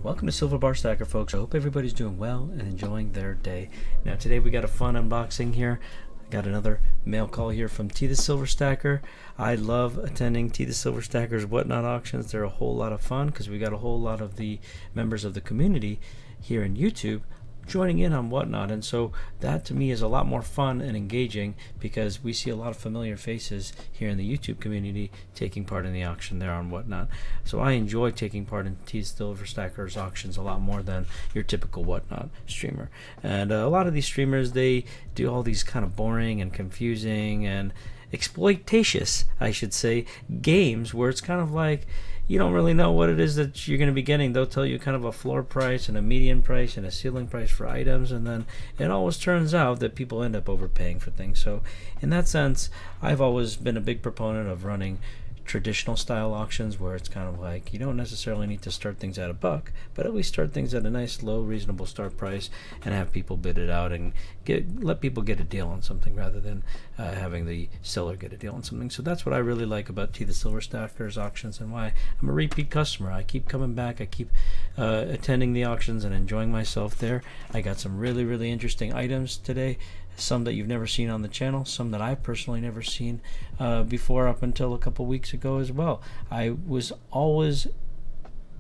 Welcome to Silver Bar Stacker, folks. I hope everybody's doing well and enjoying their day. Now today we got a fun unboxing here. I got another mail call here from T the Silver Stacker. I love attending T the Silver Stacker's Whatnot auctions. They're a whole lot of fun because we got a whole lot of the members of the community here in YouTube joining in on Whatnot, and so that to me is a lot more fun and engaging because we see a lot of familiar faces here in the YouTube community taking part in the auction there on Whatnot. So I enjoy taking part in T Silver Stacker's auctions a lot more than your typical Whatnot streamer. And a lot of these streamers, they do all these kind of boring and confusing and exploitatious, I should say, games where it's kind of like you don't really know what it is that you're going to be getting. They'll tell you kind of a floor price and a median price and a ceiling price for items, and then it always turns out that people end up overpaying for things. So in that sense, I've always been a big proponent of running traditional style auctions where it's kind of like you don't necessarily need to start things at $1, but at least start things at a nice low reasonable start price and have people bid it out and let people get a deal on something rather than having the seller get a deal on something. So that's what I really like about T the Silver Stacker's auctions and why I'm a repeat customer. I keep coming back, I keep attending the auctions and enjoying myself there. I got some really interesting items today, some that you've never seen on the channel, some that I've personally never seen before up until a couple weeks ago as well. I was always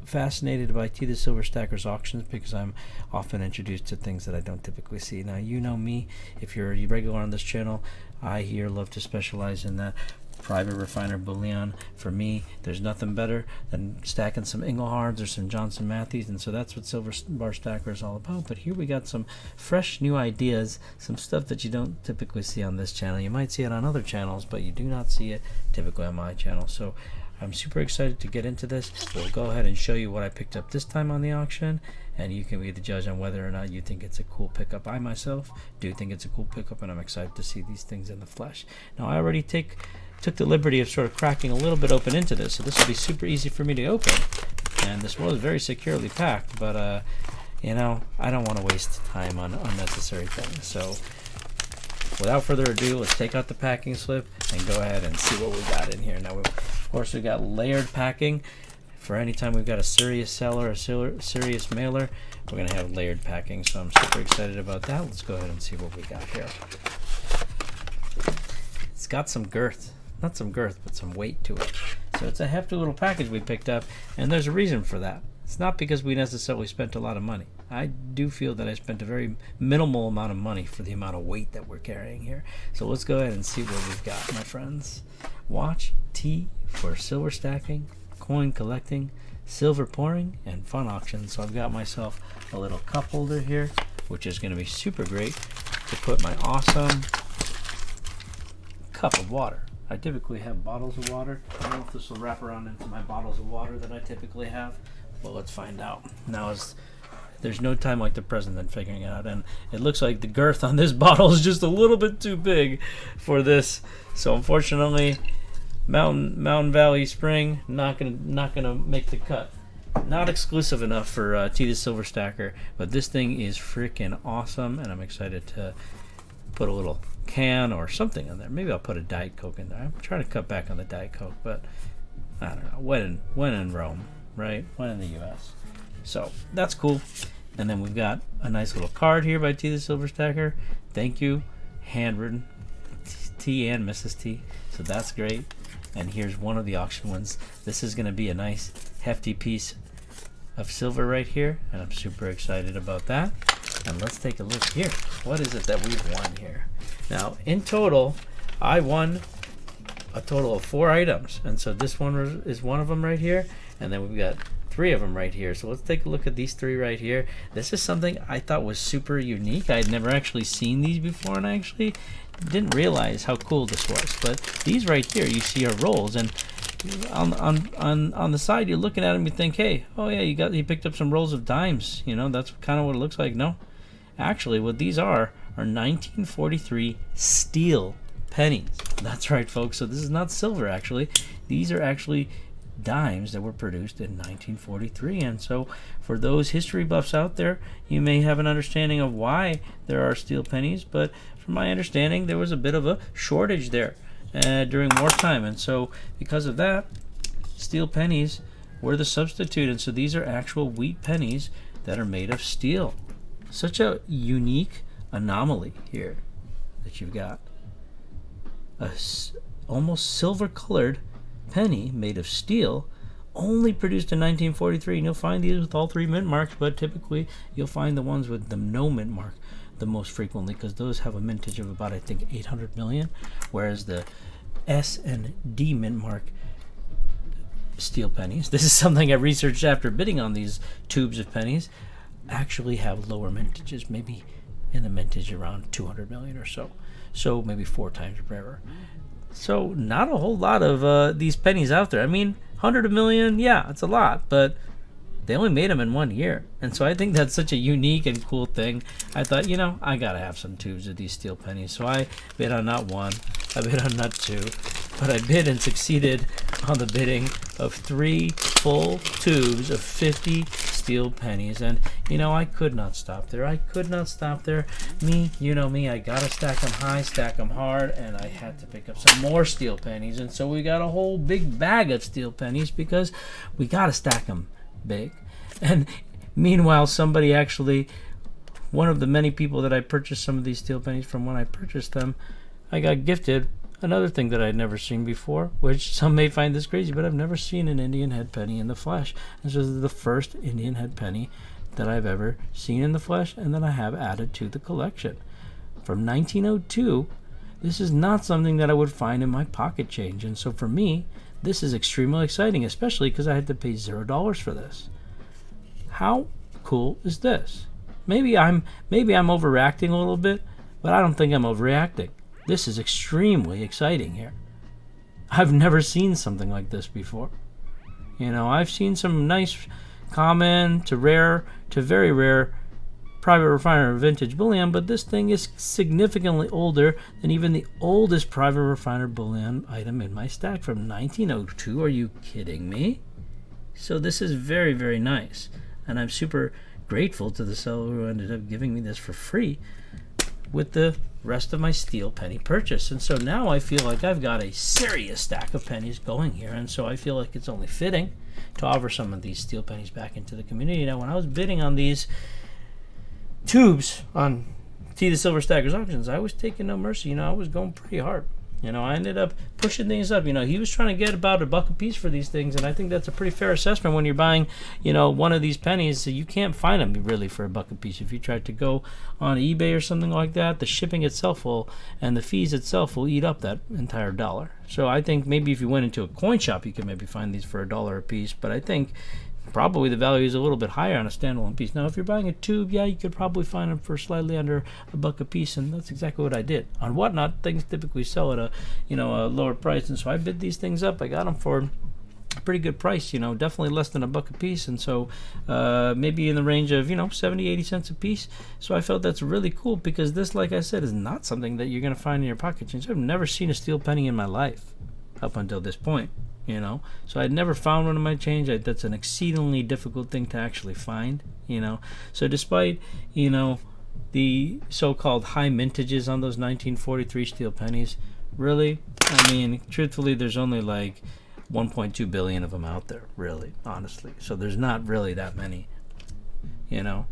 fascinated by T the Silver Stacker's auctions because I'm often introduced to things that I don't typically see. Now you know me, if you're a regular on this channel, I here love to specialize in that private refiner bullion. For me, there's nothing better than stacking some Engelhards or some Mattheys, and so that's what Silver Bar Stacker is all about. But here we got some fresh new ideas, some stuff that you don't typically see on this channel. You might see it on other channels, but you do not see it typically on my channel. So I'm super excited to get into this. We'll go ahead and show you what I picked up this time on the auction, and you can be the judge on whether or not you think it's a cool pickup. I myself do think it's a cool pickup, and I'm excited to see these things in the flesh. Now I already took the liberty of sort of cracking a little bit open into this, so this will be super easy for me to open, and this was very securely packed, but you know, I don't want to waste time on unnecessary things. So without further ado, let's take out the packing slip and go ahead and see what we got in here. Now of course we got layered packing. For any time we've got a serious seller, a serious mailer, we're going to have layered packing, so I'm super excited about that. Let's go ahead and see what we got here. It's got some girth. Not some girth, but some weight to it. So it's a hefty little package we picked up, and there's a reason for that. It's not because we necessarily spent a lot of money. I do feel that I spent a very minimal amount of money for the amount of weight that we're carrying here. So let's go ahead and see what we've got, my friends. Watch T for silver stacking, coin collecting, silver pouring, and fun auctions. So I've got myself a little cup holder here, which is going to be super great to put my awesome cup of water. I typically have bottles of water. I don't know if this will wrap around into my bottles of water that I typically have. Well, let's find out. Now, there's no time like the present than figuring it out. And it looks like the girth on this bottle is just a little bit too big for this. So unfortunately, Mountain Valley Spring not gonna make the cut. Not exclusive enough for T the Silver Stacker, but this thing is freaking awesome, and I'm excited to put a little can or something in there. Maybe I'll put a Diet Coke in there. I'm trying to cut back on the Diet Coke, but I don't know. When in Rome, right? When in the US. So that's cool. And then we've got a nice little card here by T the Silver Stacker. Thank you, handwritten, T and Mrs. T. So that's great. And here's one of the auction ones. This is going to be a nice hefty piece of silver right here, and I'm super excited about that. And let's take a look here. What is it that we've won here? Now, in total, I won a total of 4 items, and so this one is one of them right here, and then we've got 3 of them right here. So let's take a look at these 3 right here. This is something I thought was super unique. I had never actually seen these before, and I actually didn't realize how cool this was. But these right here, you see, are rolls, and on the side, you're looking at them, you think, hey, oh yeah, you picked up some rolls of dimes. You know, that's kind of what it looks like. No, actually, what these are are 1943 steel pennies. That's right, folks. So this is not silver, actually. These are actually dimes that were produced in 1943. And so for those history buffs out there, you may have an understanding of why there are steel pennies, but from my understanding, there was a bit of a shortage there during wartime, and so because of that, steel pennies were the substitute. And so these are actual wheat pennies that are made of steel. Such a unique anomaly here that you've got a almost silver colored penny made of steel, only produced in 1943. And you'll find these with all 3 mint marks, but typically you'll find the ones with the no mint mark the most frequently, because those have a mintage of about, I think, 800 million, whereas the S and D mint mark steel pennies, this is something I researched after bidding on these tubes of pennies, actually have lower mintages, maybe in the mintage around 200 million or so, so maybe 4 times rarer. So not a whole lot of these pennies out there. I mean, 100 million, yeah, it's a lot, but they only made them in 1 year. And so I think that's such a unique and cool thing. I thought, you know, I gotta have some tubes of these steel pennies. So I bid on not 1, I bid on not 2, but I bid and succeeded on the bidding of 3 full tubes of 50 steel pennies. And you know, I could not stop there. I could not stop there. Me, you know me, I gotta stack them high, stack them hard, and I had to pick up some more steel pennies. And so we got a whole big bag of steel pennies because we gotta stack them big. And meanwhile, somebody actually, one of the many people that I purchased some of these steel pennies from, when I purchased them, I got gifted another thing that I'd never seen before, which some may find this crazy, but I've never seen an Indian head penny in the flesh. This is the first Indian head penny that I've ever seen in the flesh and that I have added to the collection. From 1902, this is not something that I would find in my pocket change. And so for me, this is extremely exciting, especially because I had to pay $0 for this. How cool is this? Maybe I'm overreacting a little bit, but I don't think I'm overreacting. This is extremely exciting here. I've never seen something like this before. You know, I've seen some nice common to rare to very rare private refiner vintage bullion, but this thing is significantly older than even the oldest private refiner bullion item in my stack from 1902. Are you kidding me? So this is very, very nice, and I'm super grateful to the seller who ended up giving me this for free with the rest of my steel penny purchase. And so now I feel like I've got a serious stack of pennies going here, and so I feel like it's only fitting to offer some of these steel pennies back into the community. Now, when I was bidding on these tubes on T the Silver Stackers auctions, I was taking no mercy. You know, I was going pretty hard. You know, I ended up pushing things up. You know, he was trying to get about $1 a piece for these things, and I think that's a pretty fair assessment when you're buying, you know, one of these pennies. So you can't find them really for $1 a piece. If you tried to go on eBay or something like that, the shipping itself will, and the fees itself will eat up that entire $1. So I think maybe if you went into a coin shop, you could maybe find these for $1 a piece. But I think probably the value is a little bit higher on a standalone piece. Now, if you're buying a tube, yeah, you could probably find them for slightly under $1 a piece, and that's exactly what I did. On Whatnot, things typically sell at a, you know, a lower price, and so I bid these things up. I got them for a pretty good price, you know, definitely less than $1 a piece, and so maybe in the range of, you know, 70-80 cents a piece. So I felt that's really cool because this, like I said, is not something that you're going to find in your pocket change. I've never seen a steel penny in my life up until this point. You know, so I'd never found one in my change. That's an exceedingly difficult thing to actually find, you know. So despite, you know, the so-called high mintages on those 1943 steel pennies, really, I mean, truthfully, there's only like 1.2 billion of them out there, really, honestly. So there's not really that many, you know.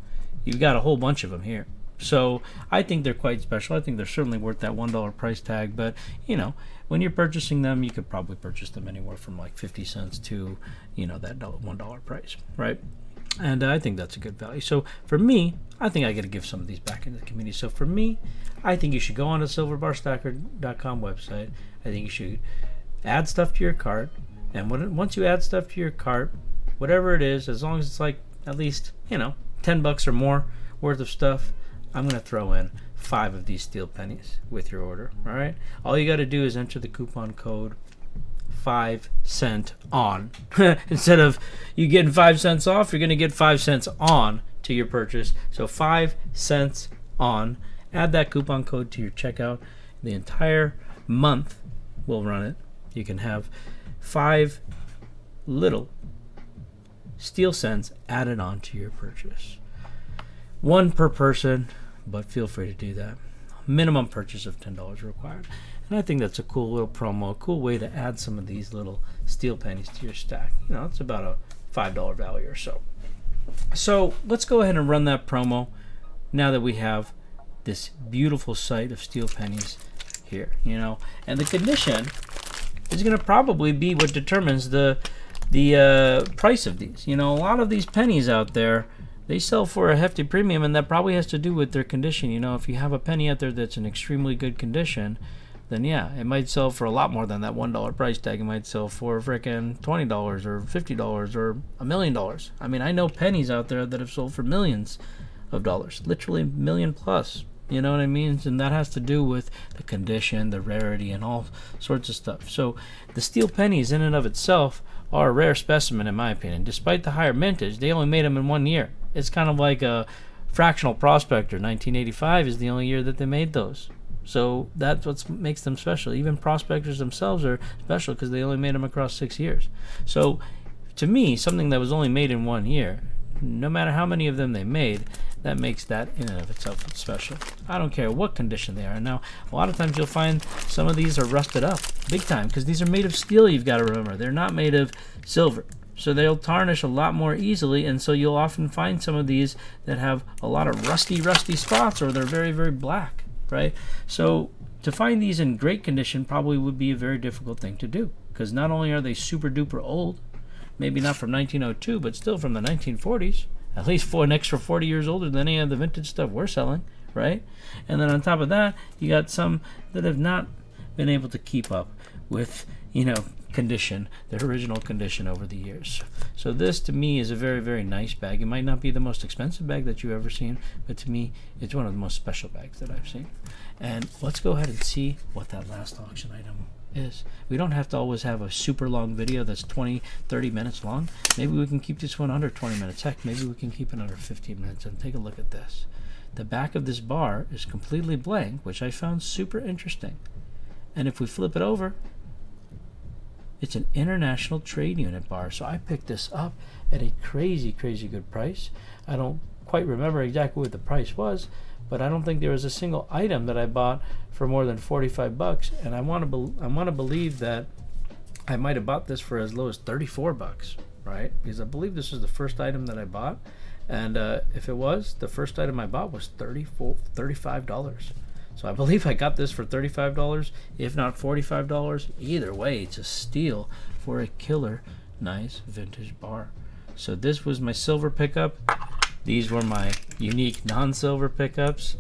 You've got a whole bunch of them here. So I think they're quite special. I think they're certainly worth that $1 price tag. But, you know, when you're purchasing them, you could probably purchase them anywhere from like 50 cents to, you know, that $1 price, right? And I think that's a good value. So for me, I think I got to give some of these back into the community. So for me, I think you should go on the silverbarstacker.com website. I think you should add stuff to your cart. And once you add stuff to your cart, whatever it is, as long as it's like at least, you know, $10 or more worth of stuff, I'm going to throw in 5 of these steel pennies with your order. All right. All you got to do is enter the coupon code 5 cent on. Instead of you getting 5 cents off, you're going to get 5 cents on to your purchase. So 5 cents on. Add that coupon code to your checkout. The entire month will run it. You can have 5 little steel cents added on to your purchase. 1 per person, but feel free to do that. Minimum purchase of $10 required. And I think that's a cool little promo, a cool way to add some of these little steel pennies to your stack. It's about a $5 value or so. So let's go ahead and run that promo now that we have this beautiful site of steel pennies here, and the condition is going to probably be what determines the price of these. A lot of these pennies out there, they sell for a hefty premium, and that probably has to do with their condition. If you have a penny out there that's in extremely good condition, then yeah, it might sell for a lot more than that $1 price tag. It might sell for frickin' $20 or $50 or $1 million. I mean, I know pennies out there that have sold for millions of dollars, literally million plus. You know what I mean? And that has to do with the condition, the rarity, and all sorts of stuff. So the steel pennies in and of itself are a rare specimen in my opinion. Despite the higher mintage, they only made them in 1 year. It's kind of like a fractional Prospector. 1985 is the only year that they made those. So that's what makes them special. Even Prospectors themselves are special because they only made them across 6 years. So to me, something that was only made in 1 year, no matter how many of them they made, that makes that in and of itself special. I don't care what condition they are. Now, a lot of times you'll find some of these are rusted up big time because these are made of steel, you've got to remember. They're not made of silver. So they'll tarnish a lot more easily, and so you'll often find some of these that have a lot of rusty spots, or they're very, very black, right? So to find these in great condition probably would be a very difficult thing to do, because not only are they super duper old, maybe not from 1902, but still from the 1940s, at least for an extra 40 years older than any of the vintage stuff we're selling, right? And then on top of that, you got some that have not been able to keep up with, condition, their original condition over the years. So this to me is a very, very nice bag. It might not be the most expensive bag that you've ever seen, but to me, it's one of the most special bags that I've seen. And let's go ahead and see what that last auction item is. We don't have to always have a super long video that's 20-30 minutes long. Maybe we can keep this one under 20 minutes. Heck, maybe we can keep it under 15 minutes. And take a look at this. The back of this bar is completely blank, which I found super interesting. And if we flip it over, it's an international trade unit bar. So I picked this up at a crazy, crazy good price. I don't quite remember exactly what the price was, but I don't think there was a single item that I bought for more than 45 bucks. And I want to believe that I might have bought this for as low as 34 bucks, right? Because I believe this was the first item that I bought. And if it was, the first item I bought was $35. So I believe I got this for $35, if not $45. Either way, it's a steal for a killer nice vintage bar. So this was my silver pickup. These were my unique non-silver pickups.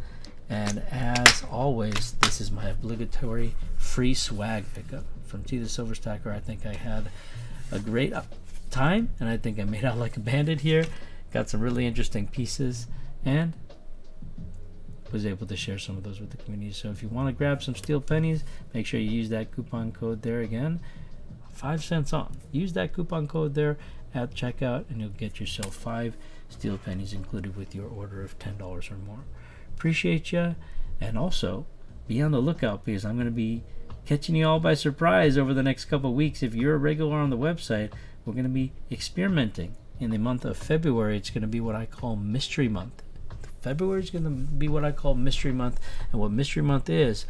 And as always, this is my obligatory free swag pickup from T the Silver Stacker. I think I had a great time, and I think I made out like a bandit here. Got some really interesting pieces, and was able to share some of those with the community. So if you want to grab some steel pennies, make sure you use that coupon code there again, 5 cents on. Use that coupon code there at checkout, and you'll get yourself 5 steel pennies included with your order of $10 or more. Appreciate you, and also be on the lookout because I'm going to be catching you all by surprise over the next couple of weeks. If you're a regular on the website, we're going to be experimenting in the month of February. It's going to be what I call Mystery Month. February is going to be what I call Mystery Month, and what Mystery Month is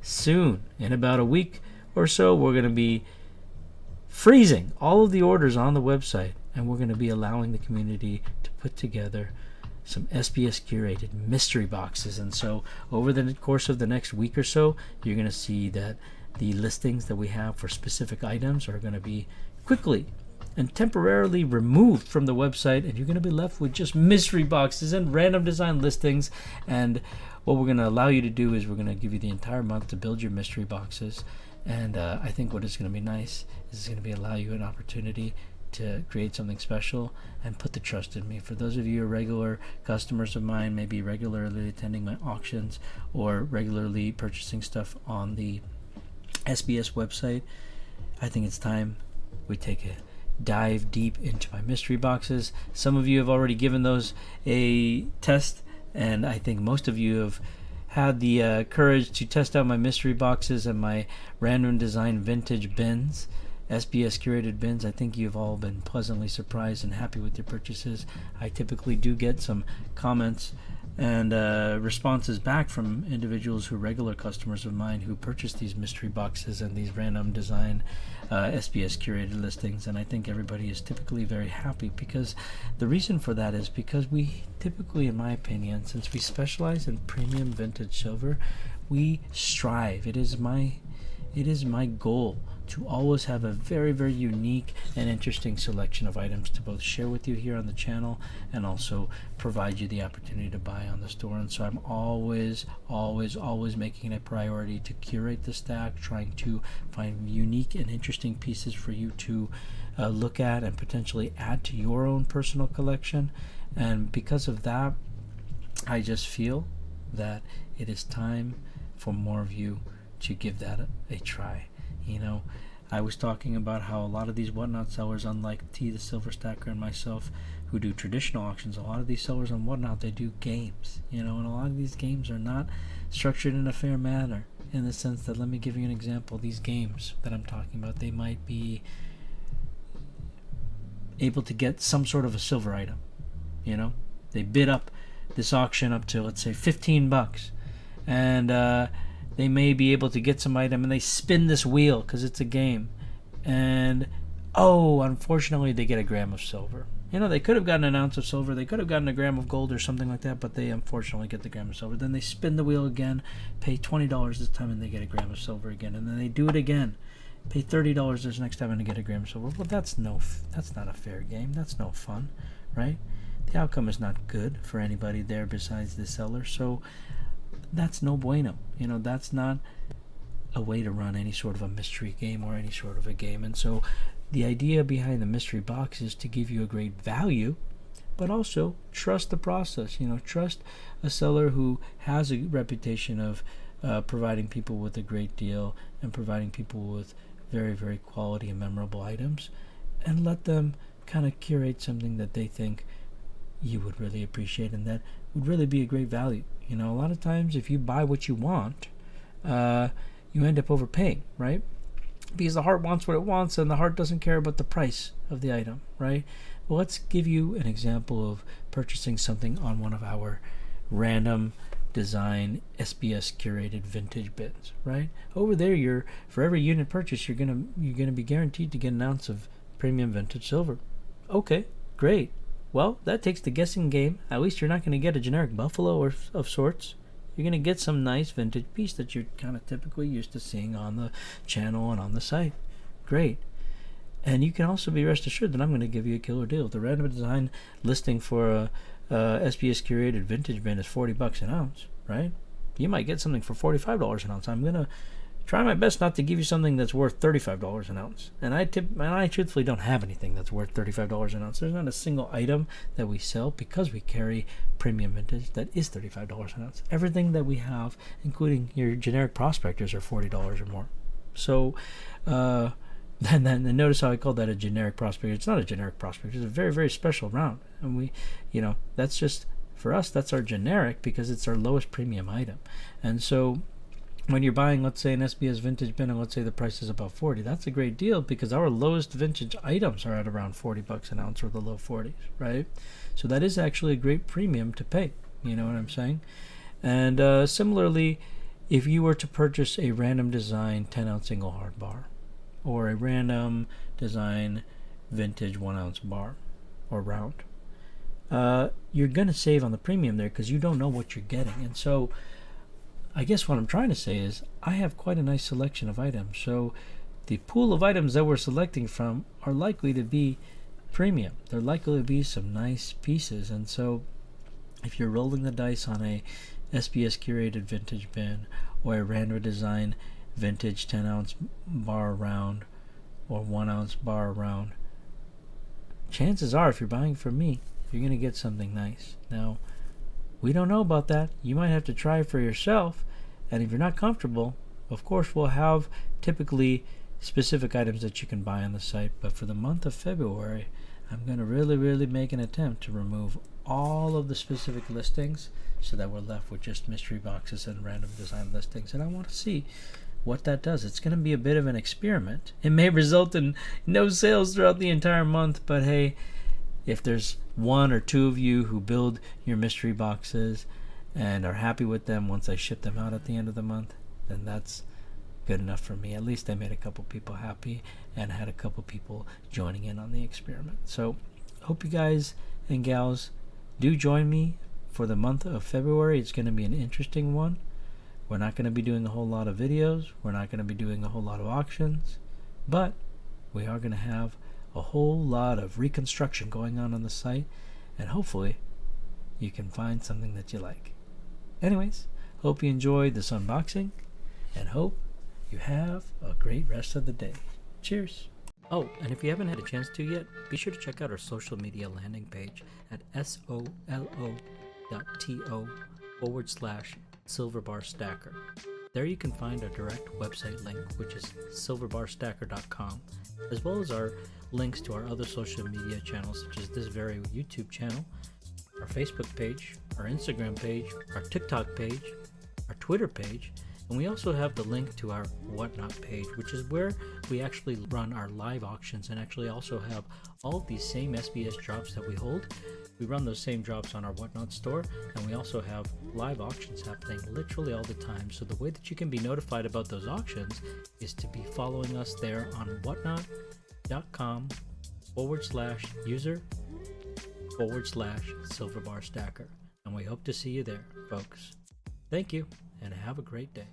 soon, in about a week or so, we're going to be freezing all of the orders on the website, and we're going to be allowing the community to put together some SBS curated mystery boxes. And so over the course of the next week or so, you're going to see that the listings that we have for specific items are going to be quickly and temporarily removed from the website, and you're going to be left with just mystery boxes and random design listings. And what we're going to allow you to do is we're going to give you the entire month to build your mystery boxes. And I think what is going to be nice is it's going to be allow you an opportunity to create something special and put the trust in me. For those of you who are regular customers of mine, maybe regularly attending my auctions or regularly purchasing stuff on the SBS website, I think it's time we take a dive deep into my mystery boxes. Some of you have already given those a test And I think most of you have had the courage to test out my mystery boxes and my random design vintage bins, SBS curated bins. I think you've all been pleasantly surprised and happy with your purchases. I typically do get some comments and responses back from individuals who are regular customers of mine who purchase these mystery boxes and these random design SBS curated listings, and I think everybody is typically very happy, because the reason for that is because we typically, in my opinion, since we specialize in premium vintage silver, we strive. It is my goal to always have a very, very unique and interesting selection of items to both share with you here on the channel and also provide you the opportunity to buy on the store. And so I'm always making it a priority to curate the stack, trying to find unique and interesting pieces for you to look at and potentially add to your own personal collection. And because of that, I just feel that it is time for more of you to give that a try. You know, I was talking about how a lot of these whatnot sellers, unlike T the Silver Stacker and myself, who do traditional auctions, a lot of these sellers on whatnot, they do games, you know, and a lot of these games are not structured in a fair manner, in the sense that, let me give you an example. These games that I'm talking about, they might be able to get some sort of a silver item, you know, they bid up this auction up to, let's say, $15, and they may be able to get some item, and they spin this wheel because it's a game, and unfortunately they get a gram of silver. You know, they could have gotten an ounce of silver, they could have gotten a gram of gold or something like that, but they unfortunately get the gram of silver. Then they spin the wheel again, pay $20 this time, and they get a gram of silver again, and then they do it again, pay $30 this next time, and they get a gram of silver. Well, that's not a fair game. That's no fun, right? The outcome is not good for anybody there besides the seller. So that's no bueno. You know, that's not a way to run any sort of a mystery game or any sort of a game. And so the idea behind the mystery box is to give you a great value, but also trust the process. You know, trust a seller who has a reputation of providing people with a great deal and providing people with very, very quality and memorable items, and let them kind of curate something that they think you would really appreciate and that would really be a great value. You know, a lot of times if you buy what you want, you end up overpaying, right? Because the heart wants what it wants, and the heart doesn't care about the price of the item, right? Well, let's give you an example of purchasing something on one of our random design SBS curated vintage bins, right? Over there, for every unit purchase, you're gonna be guaranteed to get an ounce of premium vintage silver. Okay, great. Well, that takes the guessing game. At least you're not going to get a generic buffalo or of sorts. You're going to get some nice vintage piece that you're kind of typically used to seeing on the channel and on the site. Great. And you can also be rest assured that I'm going to give you a killer deal. The random design listing for a SBS curated vintage bin is $40 an ounce, right? You might get something for $45 an ounce. I'm going to try my best not to give you something that's worth $35 an ounce. And I truthfully don't have anything that's worth $35 an ounce. There's not a single item that we sell, because we carry premium vintage, that is $35 an ounce. Everything that we have, including your generic prospectors, are $40 or more. So then notice how I called that a generic prospector. It's not a generic prospector. It's a very, very special round. And we, you know, that's just, for us, that's our generic, because it's our lowest premium item. And so when you're buying, let's say, an SBS vintage bin, and let's say the price is about $40, that's a great deal, because our lowest vintage items are at around $40 an ounce, or the low 40s, right? So that is actually a great premium to pay. You know what I'm saying? And similarly, if you were to purchase a random design 10-ounce Engelhard bar, or a random design vintage 1-ounce bar or round, you're going to save on the premium there, because you don't know what you're getting. And so I guess what I'm trying to say is I have quite a nice selection of items. So the pool of items that we're selecting from are likely to be premium. They're likely to be some nice pieces. And so if you're rolling the dice on a SBS curated vintage bin, or a random design vintage 10-ounce bar round, or 1-ounce bar round, chances are, if you're buying from me, you're going to get something nice. Now, we don't know about that. You might have to try for yourself, and if you're not comfortable, of course, we'll have typically specific items that you can buy on the site. But for the month of February, I'm going to really, really make an attempt to remove all of the specific listings so that we're left with just mystery boxes and random design listings. And I want to see what that does. It's going to be a bit of an experiment. It may result in no sales throughout the entire month, but hey, if there's one or two of you who build your mystery boxes and are happy with them once I ship them out at the end of the month, then that's good enough for me. At least I made a couple people happy and had a couple people joining in on the experiment. So hope you guys and gals do join me for the month of February. It's going to be an interesting one. We're not going to be doing a whole lot of videos. We're not going to be doing a whole lot of auctions. But we are going to have a whole lot of reconstruction going on the site. And hopefully you can find something that you like. Anyways, hope you enjoyed this unboxing. And hope you have a great rest of the day. Cheers. Oh, and if you haven't had a chance to yet, be sure to check out our social media landing page at solo.to/silverbarstacker. There you can find our direct website link, which is silverbarstacker.com, as well as our links to our other social media channels, such as this very YouTube channel, our Facebook page, our Instagram page, our TikTok page, our Twitter page, and we also have the link to our Whatnot page, which is where we actually run our live auctions and actually also have all of these same SBS drops that we hold. We run those same drops on our Whatnot store, and we also have live auctions happening literally all the time. So the way that you can be notified about those auctions is to be following us there on whatnot.com/user/silverbarstacker. And we hope to see you there, folks. Thank you, and have a great day.